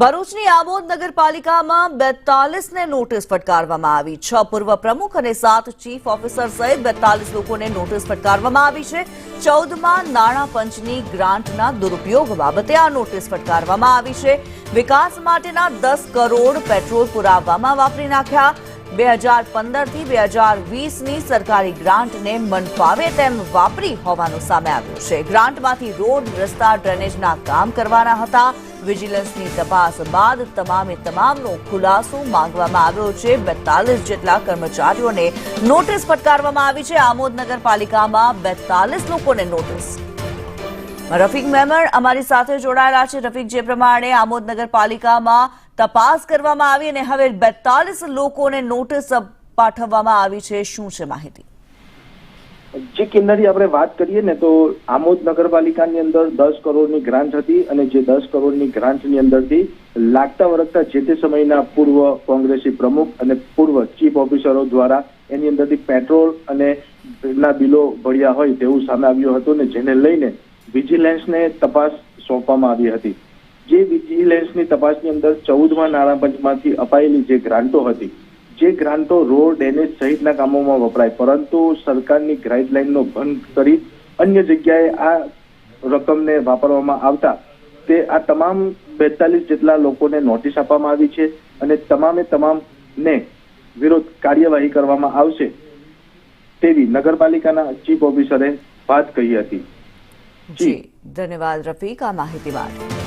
ભરૂચની આમોદ નગરપાલિકામાં 42 ને નોટિસ ફટકારવામાં આવી। 6 પૂર્વ પ્રમુખ અને 7 ચીફ ઓફિસર સહિત 42 લોકોને નોટિસ ફટકારવામાં આવી છે। 14માં નાણાં પંચની ગ્રાન્ટના દુરુપયોગ બાબતે આ નોટિસ ફટકારવામાં આવી છે। વિકાસ માટેના 10 કરોડ પેટ્રોલ પુરાવામાં વાપરી નાખ્યા। 2015 થી 2020ની સરકારી ગ્રાન્ટને મનફાવે તેમ વાપરી હોવાનું સામે આવ્યું છે। ગ્રાન્ટમાંથી રોડ, રસ્તા, ડ્રેનેજના કામ કરવાના હતા। વિજિલન્સની તપાસ બાદ તમામનો ખુલાસો માંગવામાં આવ્યો છે। 42 જેટલા કર્મચારીઓને નોટિસ ફટકારવામાં આવી છે। આમોદ નગરપાલિકામાં 42 લોકોને નોટિસ। રફીક મેમણ અમારી સાથે જોડાયેલા છે। રફીક, જે પ્રમાણે આમોદ નગરપાલિકામાં તપાસ કરવામાં આવી અને હવે 42 લોકોને નોટિસ પાઠવવામાં આવી છે, શું છે માહિતી? જે કિન્નરી આપણે વાત કરીએ ને તો આમોદ નગરપાલિકાની અંદર 10 કરોડની ગ્રાન્ટ હતી અને જે 10 કરોડની ગ્રાન્ટની અંદરથી લાગતા વળગતા જે તે સમયના પૂર્વ કોંગ્રેસી પ્રમુખ અને પૂર્વ ચીફ ઓફિસરો દ્વારા એની અંદરથી પેટ્રોલ અને ના બિલો ભર્યા હોય તેવું સામે આવ્યું હતું ને જેને લઈને વિજિલન્સને તપાસ સોંપવામાં આવી હતી। જે વિજિલન્સની તપાસની અંદર 14માં નાણાં પંચમાંથી અપાયેલી જે ગ્રાન્ટો હતી, જે ગ્રાન્ટો રોડ, ડ્રેનેજ સહિતના કામોમાં વપરાય, પરંતુ સરકારની ગાઈડલાઈનનો ભંગ કરી અન્ય જગ્યાએ આ રકમને વાપરવામાં આવતા તે આ તમામ 42 જેટલા લોકોને નોટિસ આપવામાં આવી છે અને તમામને વિરોધ કાર્યવાહી કરવામાં આવશે તેવી નગરપાલિકાના ચીફ ઓફિસરે વાત કહી હતી। જી, ધન્યવાદ રફીક આ માહિતી માટે।